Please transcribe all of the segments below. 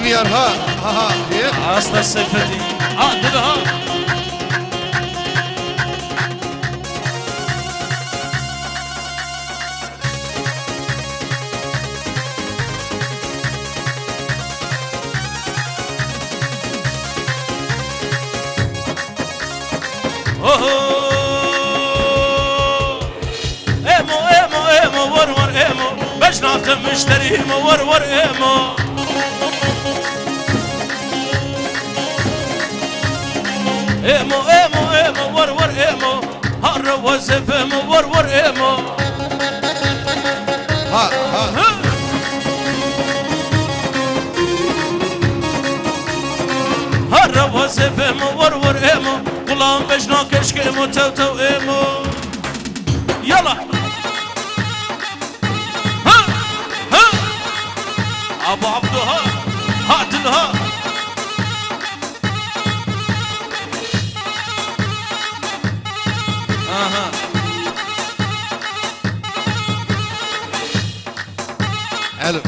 بیار ها ها بیار اصلا سیفتی دیده ها ايمو ور ايمو باش نعطم مشتري ور ايمو ايمو ور ايمو هر وظف ايمو ور ايمو ها هر وظف ايمو ور ايمو غلام بجنا كشك ايمو تو ايمو يلا ابو عبدو هاتلها حلو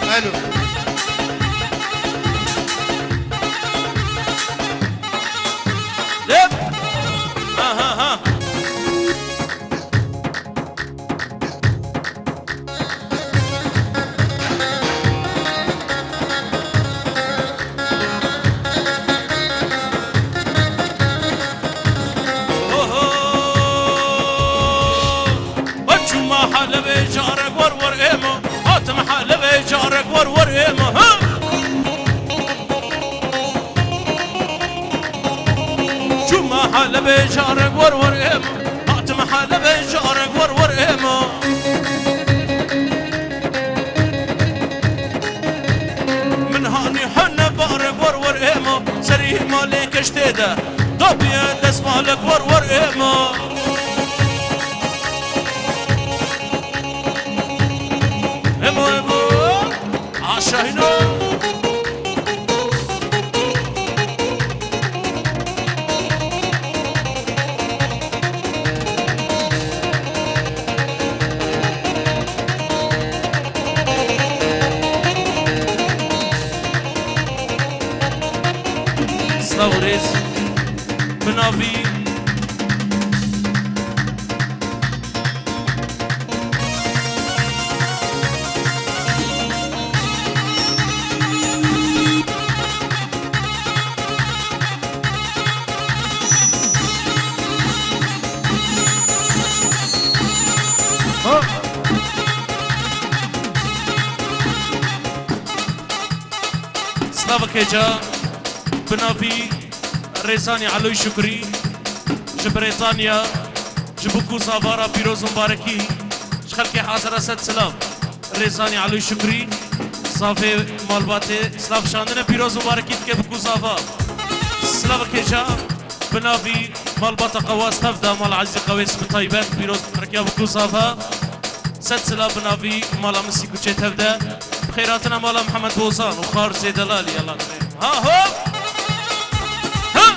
حلو لب حلبي جارك ور ايمو هاتم حلبي جارك ور ايمو جمع حلبي جارك ور ايمو هاتم حلبي جارك ور ايمو من هاني حنا بارك ور ايمو سريه مالك اشتيده طبيا دس مالك ور ايمو عشاهنا سلاوريز بنافي سلافا كيجا بنافي ريزاني علوي شكري جبريطانيا جبوكو صافارا بيروز مباركي شخلكي حاضر اسد سلام ريزاني علوي شكري صافي مالباتي سلاف شاندنا بيروز مباركي تكبكو صافا سلافا كيجا بنافي مالباتا قواس تفدا مال عزيزي قويس بطيبات بيروز مباركي بكو صافا ست سلام بنافي مالا مسيكو تشي تفدا خيراتنا مالا محمد بوصان وخار زي دلالي يلا ها هو ها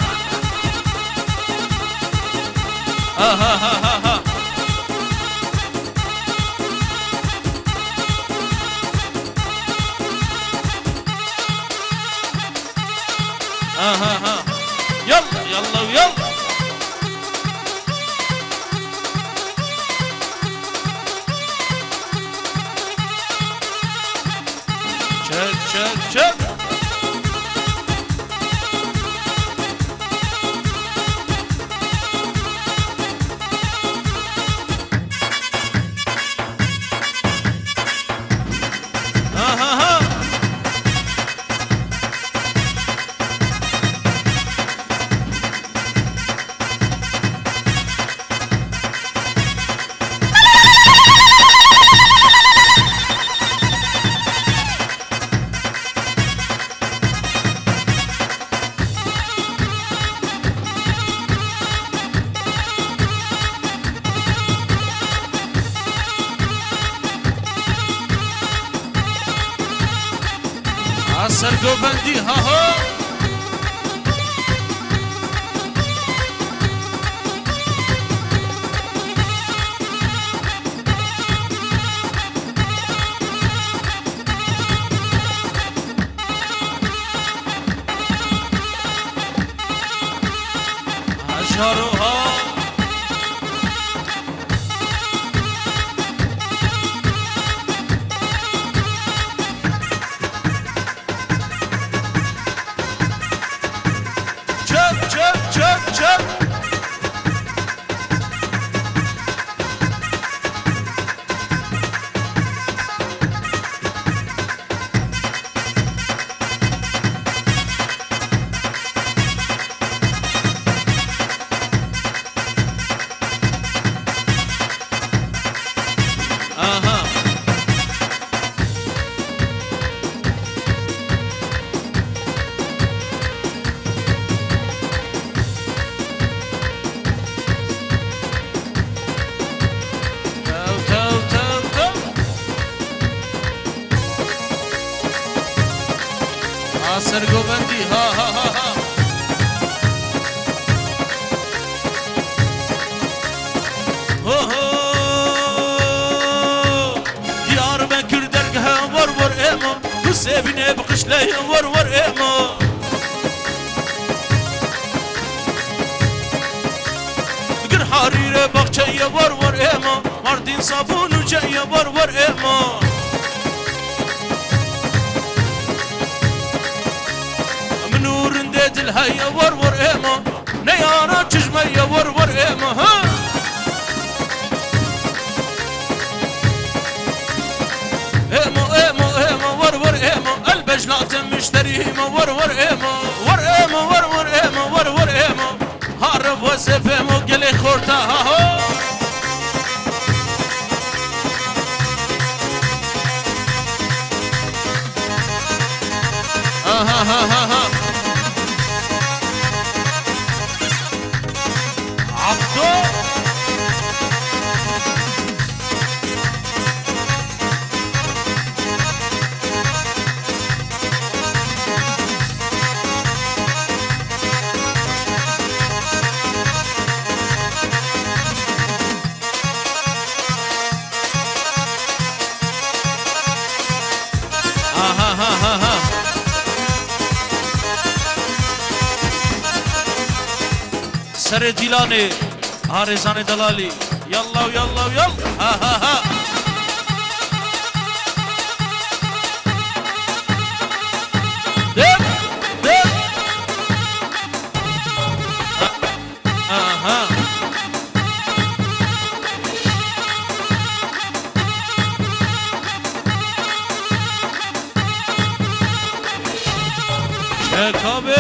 ها ها ها ها ها ها يلا يلا ويلا شك سرگو بندی ها ها جاروها جب جب جب جب اها تو تو تو تو آسر گوبندی ها ها ها ها هو هو ديار ما كل درقها ورور ايمو وسيبني بقش لي ورور ايمو قر حريرة بقشة ورور ايمو مردين صابون وجاية ورور ايمو منور انديت الهيا ورور ايمو نيانا تجمية ورور ايمو ها ايمو ايمو ايمو ورور ايمو البج لازم مشتري ايمو ورور ايمو ور ايمو ورور ايمو ورور ايمو هارب وسف ايمو قلي خورتا ها هو ها ها ها ها عبدو ها ها ها ها سر جیلانه آرزان دلالی یلا و یلا و یلا ها ها ها دب دب ها شکابه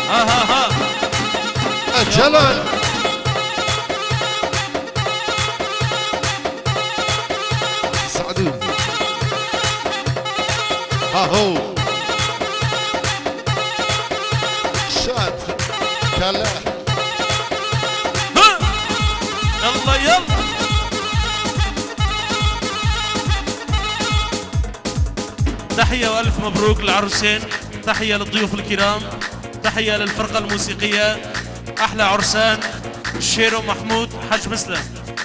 ها ها ها جلال سعدون ها هو شاد كلا ها يلا يلا تحية وألف مبروك للعروسين تحية للضيوف الكرام تحية للفرقة الموسيقية أحلى عرسان شيرو محمود حج مسلم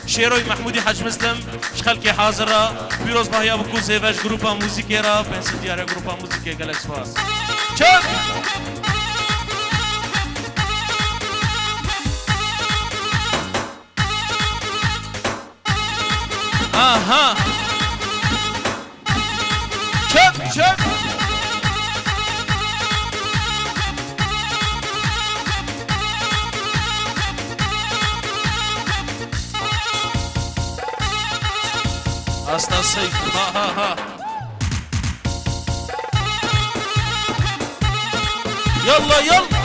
شيروي محمودي حج مسلم شخلكي حاضرة بيروز باهيا بكو زيفاش جروبا موسيقيرا بنسل ديارة جروبا موسيقية جالاكس فاس شوف اها شوف شوف أصل الصيف ها ها ها يلا يلا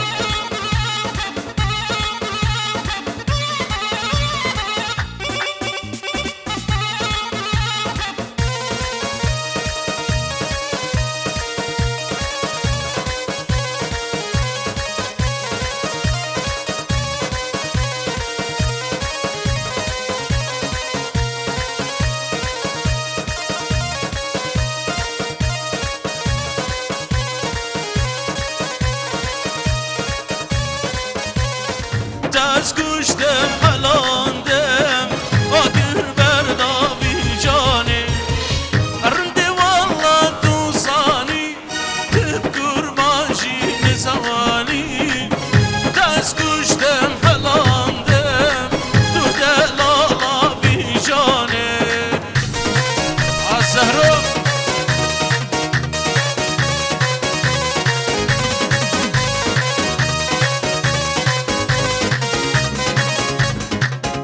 زهرو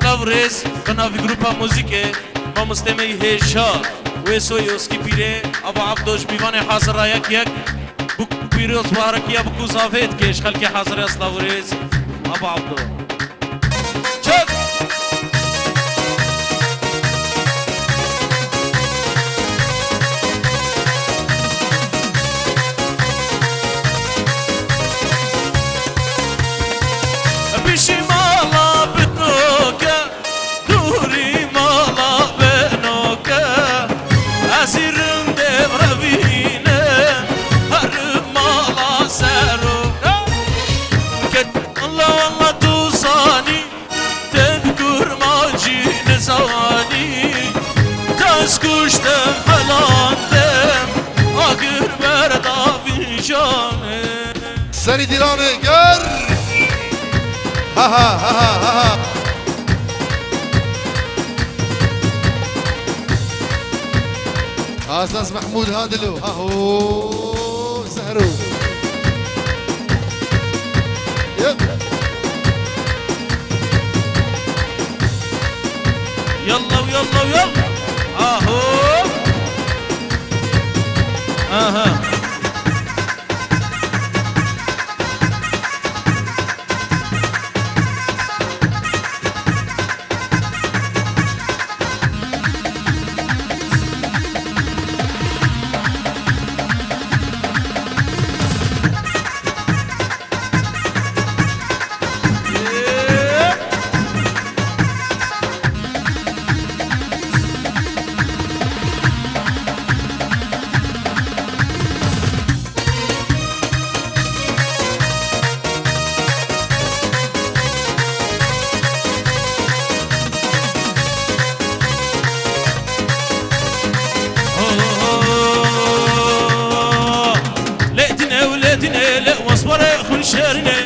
Lavrez بناوی گروپا موزیکه ما مستمعی هشا و سویوسکی پیره ابا عبدوش بیوان حاضر یک بکو پیروز بارکیا بکو زافید کش خلک حاضر است لاورز ابا عبدو چک بیشی مالا بتنوکه دوری مالا بنوکه اسیرم devravine her mala seruka ket Allah Allah tuzani tedkur maci nezani tas kuştem halandem agır berda vinjane سری دیرانه گر ها ها ها ها ها أستاذ محمود هادلو ها هو زهرو يب يلا ويلا ويلا اهو اها شرنه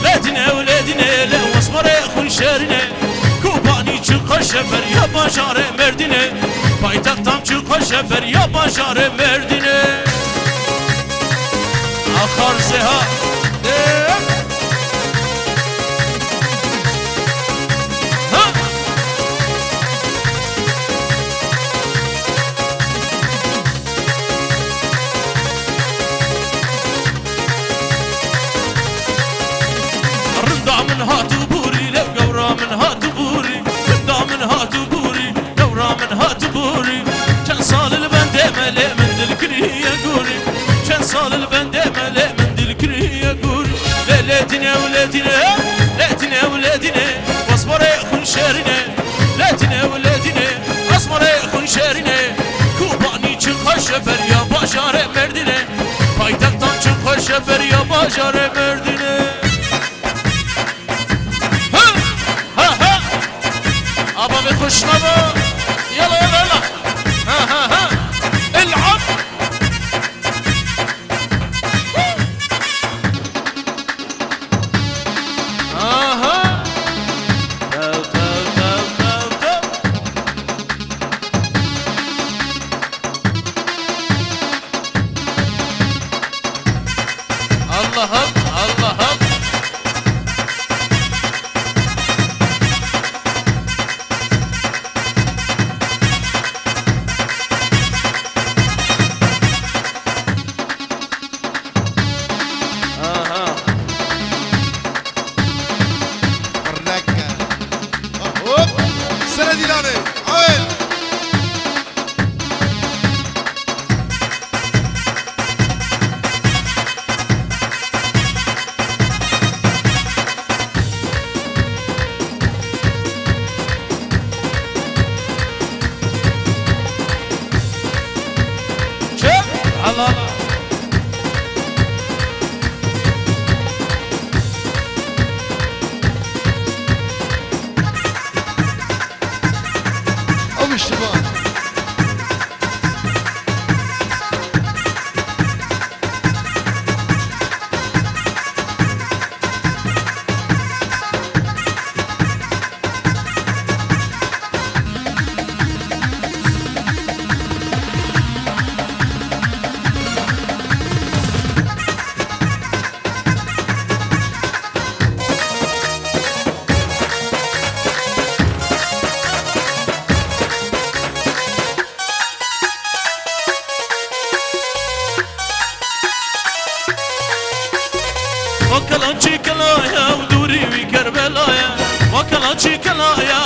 لدنا ولدنا لا وصبر خون شرنه کوبانی چقا شبر یا باشار مردینه پایتختم چقا شبر یا باشار مردینه آخر زها من هاتو بوري لو قورا من هاتو بوري رندا من هاتو بوري دورا من هاتو بوري كان صال البندة ملئ من دلكري يقولي كان صال البندة ملئ من دلكري يقولي ليتنا ولادنا ليتنا ولادنا واصبر خون شارنا ليتنا ولادنا اصبر خون شارنا كوباني چقا شبر يا باشار مردنا پایتختان چقا شبر يا باشار مردنا خوشنما يلا يلا يلا ها ها ها العب اها تو تو تو تو الله الله وكلانچی کلایا و دوری وی کربلایا وكلانچی کلایا